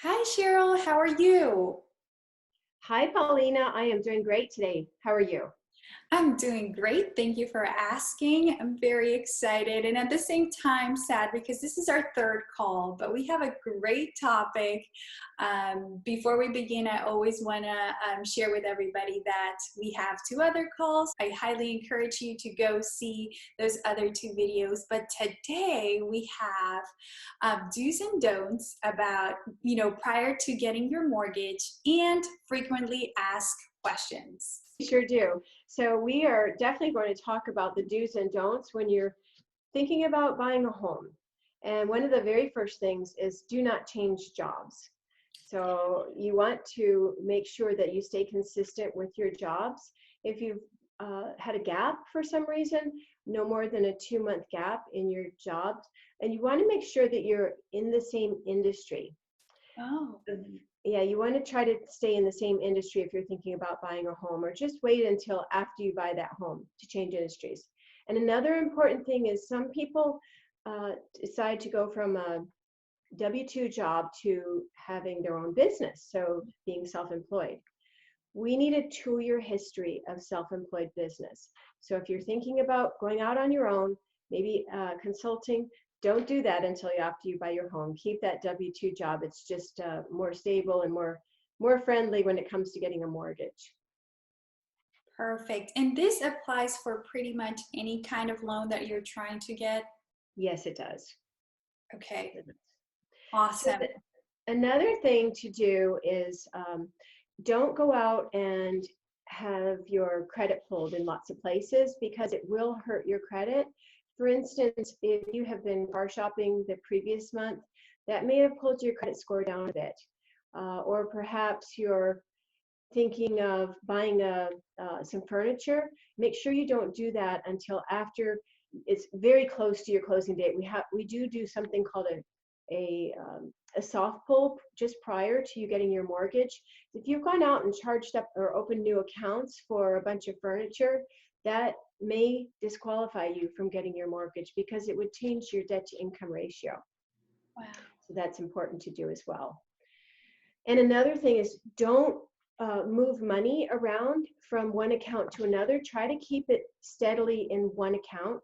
Hi, Cheryl. How are you? Hi, Paulina. I am doing great today. How are you? I'm doing great. Thank you for asking. I'm very excited and at the same time sad because this is our third call, but we have a great topic. Before we begin, I always want to share with everybody that we have two other calls. I highly encourage you to go see those other two videos. But today we have do's and don'ts about, prior to getting your mortgage and frequently asked questions. We sure do. So we are definitely going to talk about the do's and don'ts when you're thinking about buying a home. And one of the very first things is do not change jobs. So you want to make sure that you stay consistent with your jobs. If you've had a gap for some reason, no more than a 2-month gap in your jobs, and you want to make sure that you're in the same industry. Oh. Yeah, you want to try to stay in the same industry if you're thinking about buying a home, or just wait until after you buy that home to change industries. And another important thing is some people decide to go from a W-2 job to having their own business, so being self-employed. We need a 2-year history of self-employed business. So if you're thinking about going out on your own, maybe consulting, don't do that until after you buy your home. Keep that W-2 job. It's just more stable and more friendly when it comes to getting a mortgage. Perfect. And this applies for pretty much any kind of loan that you're trying to get? Yes, it does. Okay, So awesome. another thing to do is don't go out and have your credit pulled in lots of places, because it will hurt your credit. For instance, if you have been car shopping the previous month, that may have pulled your credit score down a bit. Or perhaps you're thinking of buying some furniture. Make sure you don't do that until after it's very close to your closing date. We do something called a soft pull just prior to you getting your mortgage. If you've gone out and charged up or opened new accounts for a bunch of furniture, that may disqualify you from getting your mortgage because it would change your debt to income ratio. Wow. So that's important to do as well. And another thing is don't move money around from one account to another. Try to keep it steadily in one account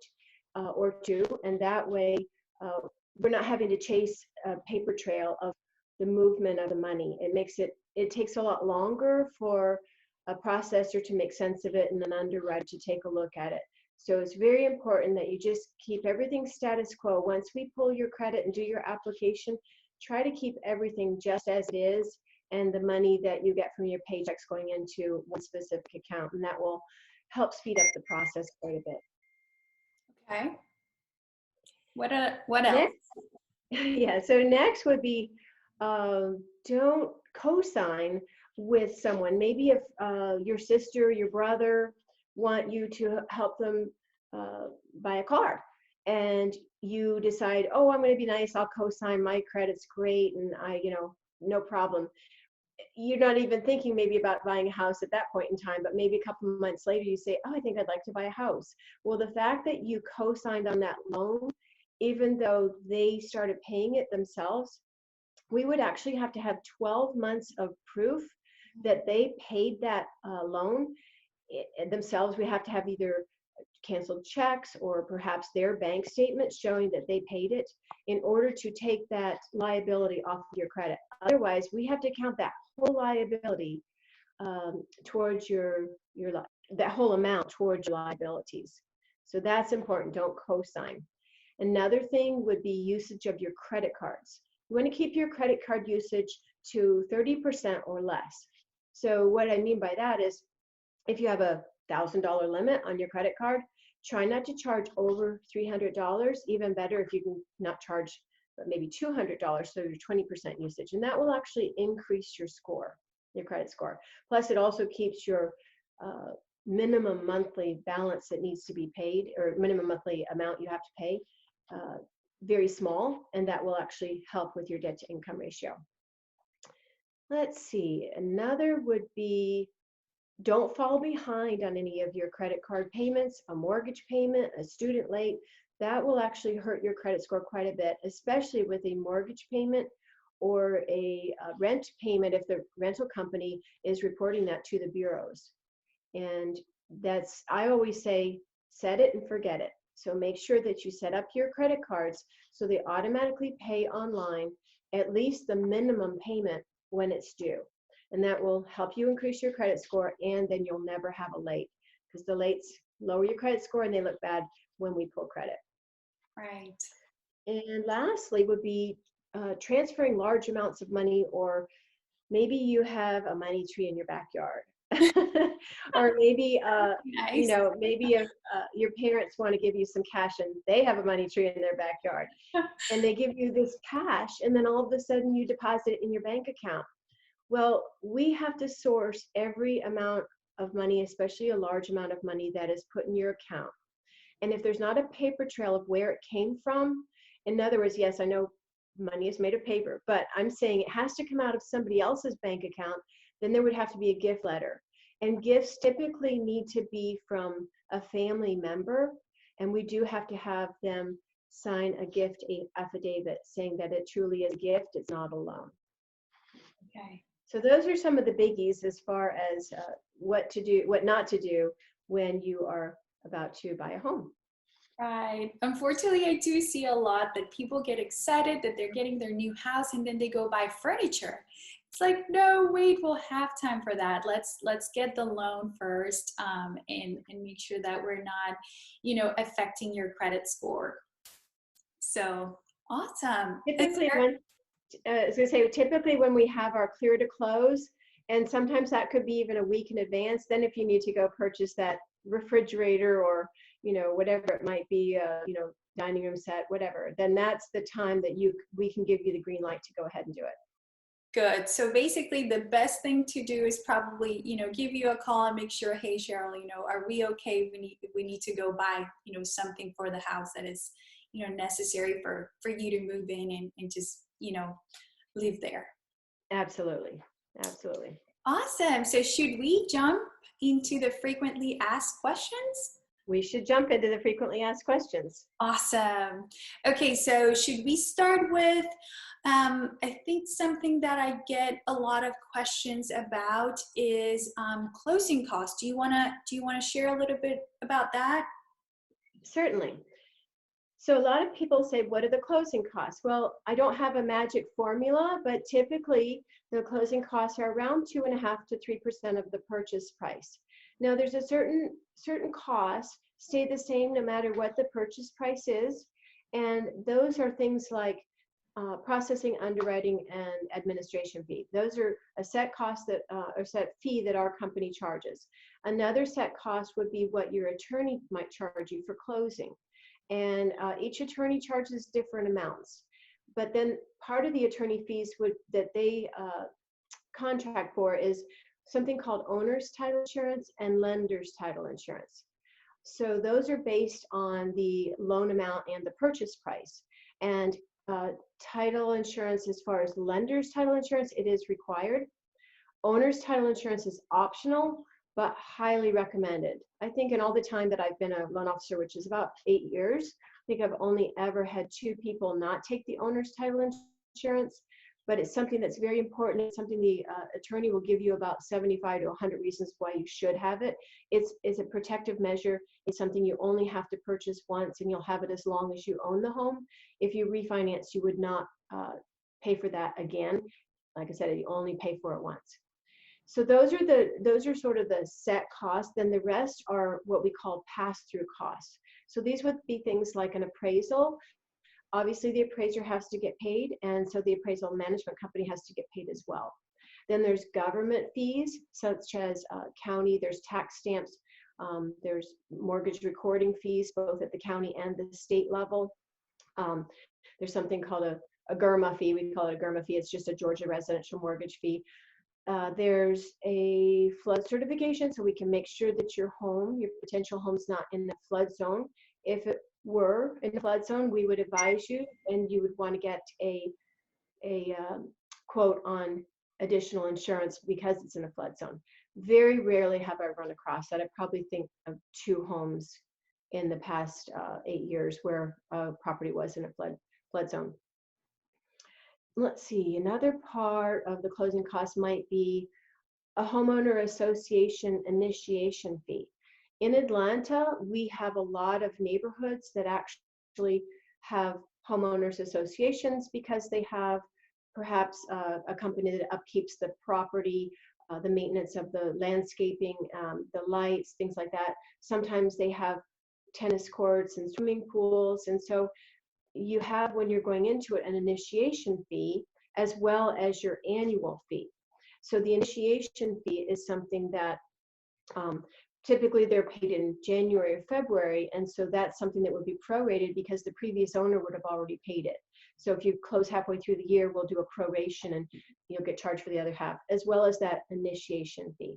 or two, and that way we're not having to chase a paper trail of the movement of the money. It takes a lot longer for a processor to make sense of it and an underwriter to take a look at it. So it's very important that you just keep everything status quo. Once we pull your credit and do your application, try to keep everything just as it is, and the money that you get from your paychecks going into one specific account, and that will help speed up the process quite a bit. Okay. What else? Next, yeah, so next would be don't co-sign with someone. Maybe if your sister, your brother want you to help them buy a car, and you decide, oh, I'm going to be nice, I'll co-sign, my credit's great, and no problem. You're not even thinking maybe about buying a house at that point in time, but maybe a couple of months later you say, oh, I think I'd like to buy a house. Well, the fact that you co-signed on that loan, even though they started paying it themselves, we would actually have to have 12 months of proof that they paid that loan themselves. We have to have either canceled checks or perhaps their bank statement showing that they paid it in order to take that liability off of your credit. Otherwise, we have to count that whole liability towards that whole amount towards your liabilities. So that's important. Don't co-sign. Another thing would be usage of your credit cards. You want to keep your credit card usage to 30% or less. So what I mean by that is if you have a $1,000 limit on your credit card, try not to charge over $300. Even better if you can not charge but maybe $200, so your 20% usage. And that will actually increase your score, your credit score. Plus, it also keeps your minimum monthly balance that needs to be paid, or minimum monthly amount you have to pay, very small, and that will actually help with your debt to income ratio. Let's see, another would be don't fall behind on any of your credit card payments, a mortgage payment, a student late. That will actually hurt your credit score quite a bit, especially with a mortgage payment or a rent payment if the rental company is reporting that to the bureaus. And I always say, set it and forget it. So make sure that you set up your credit cards so they automatically pay online at least the minimum payment when it's due. And that will help you increase your credit score, and then you'll never have a late, because the lates lower your credit score and they look bad when we pull credit. Right. And lastly would be transferring large amounts of money, or maybe you have a money tree in your backyard. Or maybe Nice. maybe if your parents want to give you some cash and they have a money tree in their backyard, and they give you this cash, and then all of a sudden you deposit it in your bank account. Well, we have to source every amount of money, especially a large amount of money that is put in your account. And if there's not a paper trail of where it came from, in other words, yes, I know money is made of paper, but I'm saying it has to come out of somebody else's bank account, then there would have to be a gift letter. And gifts typically need to be from a family member, and we do have to have them sign a gift affidavit saying that it truly is a gift, it's not a loan. Okay. So those are some of the biggies as far as what to do, what not to do when you are about to buy a home. Right. Unfortunately, I do see a lot that people get excited that they're getting their new house and then they go buy furniture. It's like, no, wait, we'll have time for that. Let's get the loan first, and make sure that we're not, affecting your credit score. So awesome. Typically, I was going to say, typically when we have our clear to close, and sometimes that could be even a week in advance, then if you need to go purchase that refrigerator or, whatever it might be, dining room set, whatever, then that's the time that we can give you the green light to go ahead and do it. Good. So basically the best thing to do is probably, give you a call and make sure, hey, Cheryl, are we okay? We need to go buy, something for the house that is, necessary for you to move in and just, live there. Absolutely. Absolutely. Awesome. So should we jump into the frequently asked questions? We should jump into the frequently asked questions. Awesome. Okay, so should we start with, I think something that I get a lot of questions about is closing costs. Do you wanna share a little bit about that? Certainly. So a lot of people say, what are the closing costs? Well, I don't have a magic formula, but typically the closing costs are around 2.5% to 3% of the purchase price. Now there's a certain costs stay the same no matter what the purchase price is. And those are things like processing, underwriting, and administration fee. Those are a set cost or set fee that our company charges. Another set cost would be what your attorney might charge you for closing. And each attorney charges different amounts. But then part of the attorney fees that they contract for is something called owner's title insurance and lender's title insurance. So those are based on the loan amount and the purchase price. And title insurance, as far as lender's title insurance, it is required. Owner's title insurance is optional, but highly recommended. I think in all the time that I've been a loan officer, which is about 8 years, I think I've only ever had 2 people not take the owner's title insurance, but it's something that's very important. It's something the attorney will give you about 75 to 100 reasons why you should have it. It's a protective measure. It's something you only have to purchase once, and you'll have it as long as you own the home. If you refinance, you would not pay for that again. Like I said, you only pay for it once. So those are sort of the set costs. Then the rest are what we call pass-through costs. So these would be things like an appraisal. Obviously, the appraiser has to get paid, and so the appraisal management company has to get paid as well. Then there's government fees, such as county, there's tax stamps, there's mortgage recording fees, both at the county and the state level. There's something called a GIRMA fee. We call it a GIRMA fee. It's just a Georgia residential mortgage fee. There's a flood certification, so we can make sure that your potential home's not in the flood zone. If it were in the flood zone, we would advise you, and you would want to get a quote on additional insurance because it's in a flood zone. Very rarely have I run across that. I probably think of 2 homes in the past 8 years where a property was in a flood zone. let's see, another part of the closing costs might be a homeowner association initiation fee. In Atlanta, we have a lot of neighborhoods that actually have homeowners associations because they have perhaps a company that upkeeps the property, the maintenance of the landscaping, the lights, things like that. Sometimes they have tennis courts and swimming pools. And so you have, when you're going into it, an initiation fee as well as your annual fee. So the initiation fee is something that typically they're paid in January or February, and so that's something that would be prorated because the previous owner would have already paid it. So if you close halfway through the year, we'll do a proration and you'll get charged for the other half, as well as that initiation fee.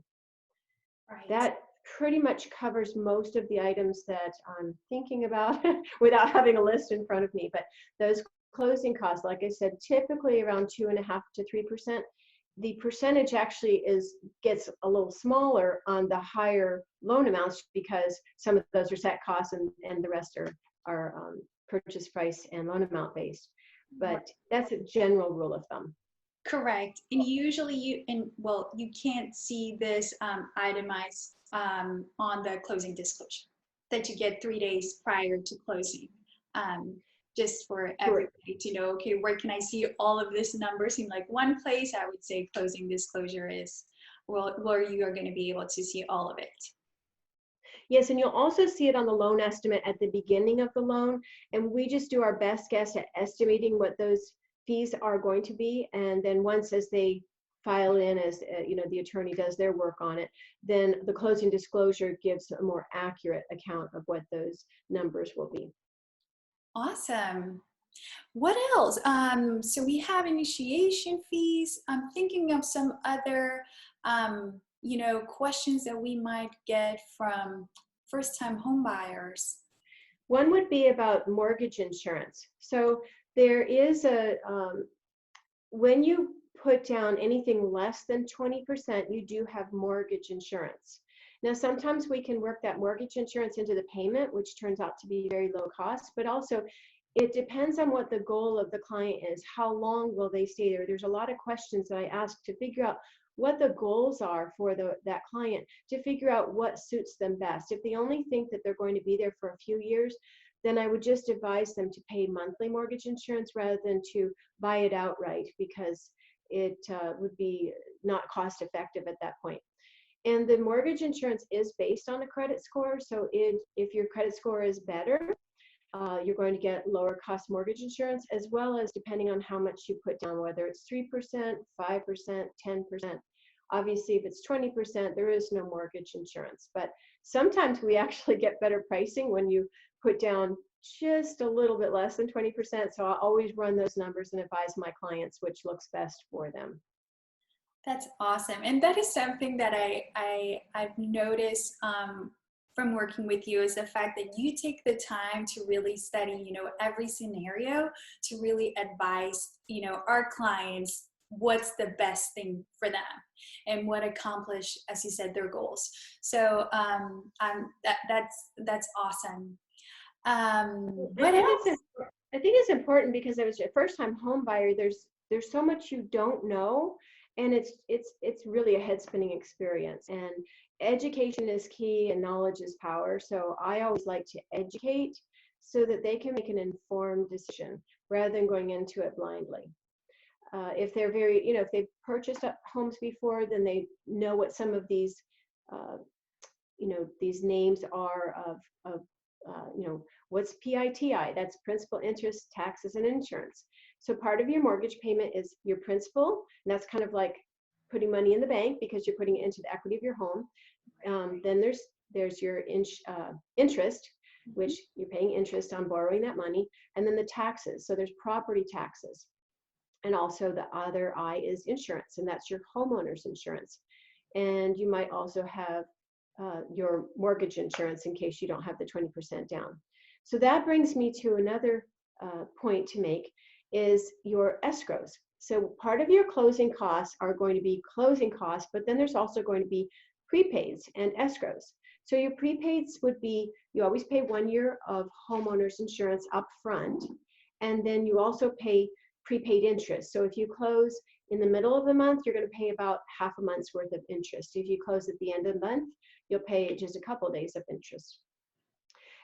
Right. That pretty much covers most of the items that I'm thinking about without having a list in front of me. But those closing costs, like I said, typically around 2.5% to 3%. The percentage actually gets a little smaller on the higher loan amounts because some of those are set costs and the rest are purchase price and loan amount based. But that's a general rule of thumb. Correct. And usually you can't see this itemized on the closing disclosure that you get 3 days prior to closing. Just for everybody to know, okay, where can I see all of this numbers? In like one place, I would say closing disclosure is, well, where you are going to be able to see all of it. Yes, and you'll also see it on the loan estimate at the beginning of the loan. And we just do our best guess at estimating what those fees are going to be. And then once as they file in, as the attorney does their work on it, then the closing disclosure gives a more accurate account of what those numbers will be. Awesome. What else? So we have initiation fees. I'm thinking of some other, questions that we might get from first-time home buyers. One would be about mortgage insurance. So there is when you put down anything less than 20%, you do have mortgage insurance. Now, sometimes we can work that mortgage insurance into the payment, which turns out to be very low cost, but also it depends on what the goal of the client is. How long will they stay there? There's a lot of questions that I ask to figure out what the goals are for that client, to figure out what suits them best. If they only think that they're going to be there for a few years, then I would just advise them to pay monthly mortgage insurance rather than to buy it outright, because it would be not cost effective at that point. And the mortgage insurance is based on a credit score. So if your credit score is better, you're going to get lower cost mortgage insurance, as well as depending on how much you put down, whether it's 3%, 5%, 10%. Obviously, if it's 20%, there is no mortgage insurance. But sometimes we actually get better pricing when you put down just a little bit less than 20%. So I always run those numbers and advise my clients which looks best for them. That's awesome. And that is something that I've noticed from working with you, is the fact that you take the time to really study, every scenario, to really advise, our clients what's the best thing for them and what accomplish, as you said, their goals. So that's awesome. What else? I think it's important because I was a first-time home buyer. There's so much you don't know, and it's really a head-spinning experience. And education is key, and knowledge is power. So I always like to educate so that they can make an informed decision rather than going into it blindly. If they're if they've purchased homes before, then they know what some of these, these names are of what's PITI? That's principal, interest, taxes, and insurance. So part of your mortgage payment is your principal, and that's kind of like putting money in the bank because you're putting it into the equity of your home. Then there's your interest, which you're paying interest on borrowing that money, and then the taxes. So there's property taxes. And also the other I is insurance, and that's your homeowner's insurance. And you might also have your mortgage insurance in case you don't have the 20% down. So that brings me to another point to make, is your escrows. So part of your closing costs are going to be closing costs, but then there's also going to be prepaids and escrows. So your prepaids would be, you always pay 1 year of homeowner's insurance up front, and then you also pay prepaid interest. So if you close in the middle of the month, you're going to pay about half a month's worth of interest. If you close at the end of the month, you'll pay just a couple of days of interest.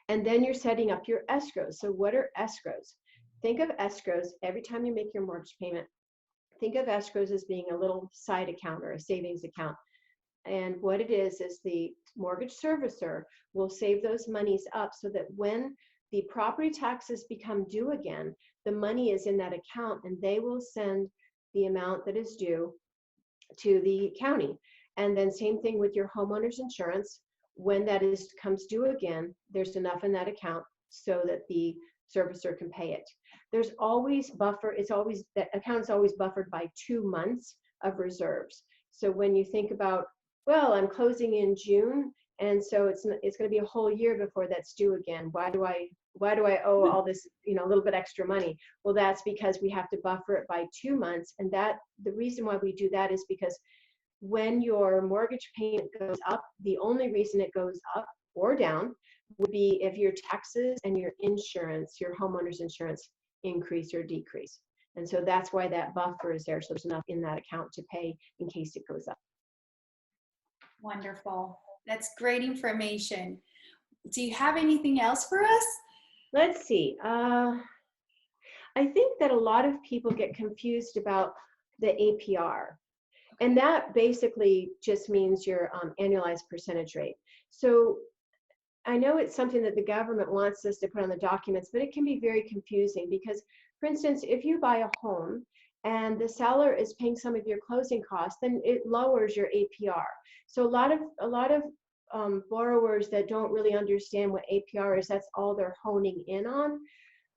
And then you're setting up your escrows. So what are escrows? Think of escrows every time you make your mortgage payment. Think of escrows as being a little side account or a savings account. And what it is the mortgage servicer will save those monies up so that when the property taxes become due again, the money is in that account and they will send the amount that is due to the county. And then same thing with your homeowner's insurance. When that comes due again, there's enough in that account so that the servicer can pay it. There's always buffer. That account is always buffered by 2 months of reserves. So when you think about, well, I'm closing in June, and so it's going to be a whole year before that's due again. Why do I owe all this, a little bit extra money? Well, that's because we have to buffer it by 2 months, and the reason why we do that is because when your mortgage payment goes up, the only reason it goes up or down would be if your taxes and your insurance, your homeowner's insurance, increase or decrease. And so that's why that buffer is there. So there's enough in that account to pay in case it goes up. Wonderful. That's great information. Do you have anything else for us? Let's see. I think that a lot of people get confused about the APR. And that basically just means your annualized percentage rate. So I know it's something that the government wants us to put on the documents, but it can be very confusing because, for instance, if you buy a home and the seller is paying some of your closing costs, then it lowers your APR. So a lot of borrowers that don't really understand what APR is, that's all they're honing in on.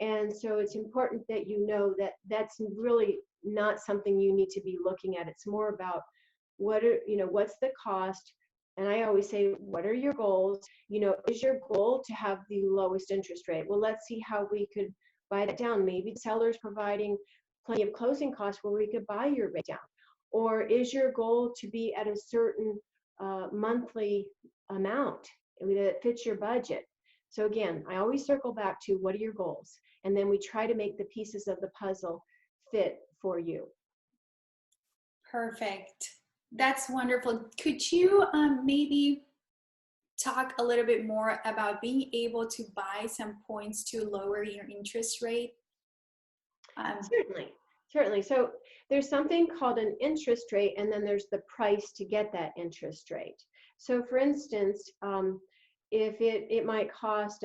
And so it's important that you know that that's really not something you need to be looking at. It's more about what's the cost? And I always say, what are your goals? Is your goal to have the lowest interest rate? Well, let's see how we could buy that down. Maybe the seller's providing plenty of closing costs where we could buy your rate down. Or is your goal to be at a certain monthly amount that fits your budget? So again, I always circle back to what are your goals? And then we try to make the pieces of the puzzle fit for you. Perfect. That's wonderful. Could you maybe talk a little bit more about being able to buy some points to lower your interest rate? Certainly. So there's something called an interest rate, and then there's the price to get that interest rate. So for instance, if it might cost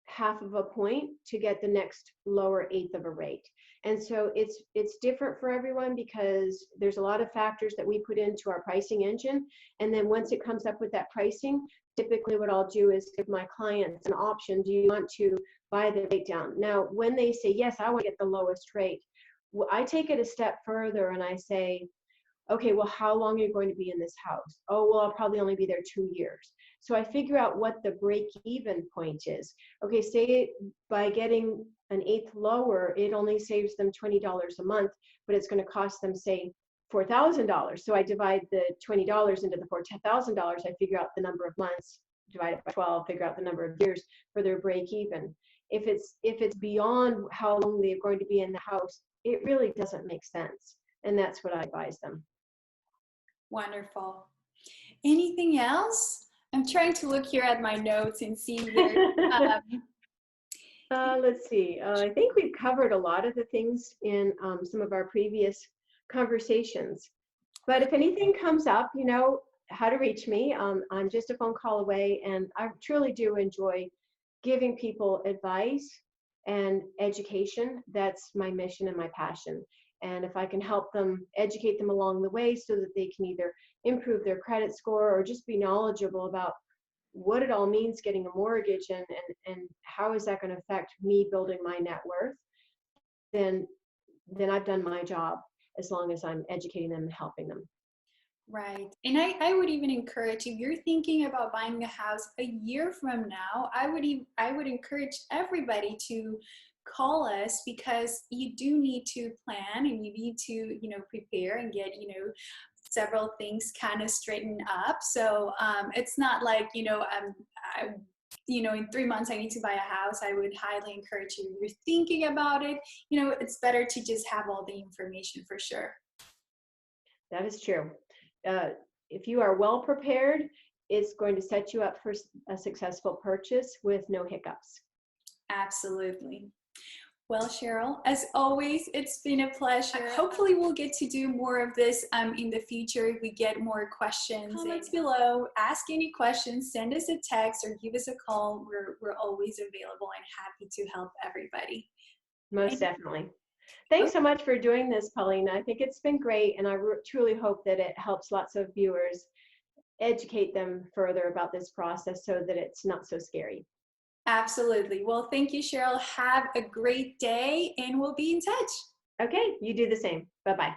half of a point to get the next lower eighth of a rate. And so it's different for everyone because there's a lot of factors that we put into our pricing engine. And then once it comes up with that pricing, typically what I'll do is give my clients an option. Do you want to buy the rate down? Now, when they say, yes, I want to get the lowest rate, well, I take it a step further and I say, okay, well, how long are you going to be in this house? Oh, well, I'll probably only be there 2 years. So I figure out what the break-even point is. Okay, say by getting an eighth lower, it only saves them $20 a month, but it's going to cost them, say, $4,000. So I divide the $20 into the $4,000. I figure out the number of months, divide it by 12, figure out the number of years for their break-even. If it's beyond how long they're going to be in the house, it really doesn't make sense. And that's what I advise them. Wonderful. Anything else? I'm trying to look here at my notes and see where. Let's see. I think we've covered a lot of the things in some of our previous conversations. But if anything comes up, you know how to reach me. I'm just a phone call away, and I truly do enjoy giving people advice and education. That's my mission and my passion. And if I can help them, educate them along the way so that they can either improve their credit score or just be knowledgeable about what it all means getting a mortgage and how is that going to affect me building my net worth, then I've done my job as long as I'm educating them and helping them. Right. And I would even encourage, if you're thinking about buying a house a year from now, I would encourage everybody to call us, because you do need to plan and you need to, prepare and get, several things kind of straightened up. So it's not like, in 3 months I need to buy a house, I would highly encourage you. If you're thinking about it, it's better to just have all the information for sure. That is true. If you are well prepared, it's going to set you up for a successful purchase with no hiccups. Absolutely. Well, Cheryl, as always, it's been a pleasure. Hopefully we'll get to do more of this in the future if we get more questions. Comments below, ask any questions, send us a text or give us a call. We're always available and happy to help everybody. Most definitely. Thanks so much for doing this, Paulina. I think it's been great, and I truly hope that it helps lots of viewers educate them further about this process so that it's not so scary. Absolutely. Well, thank you, Cheryl. Have a great day, and we'll be in touch. Okay, you do the same. Bye-bye.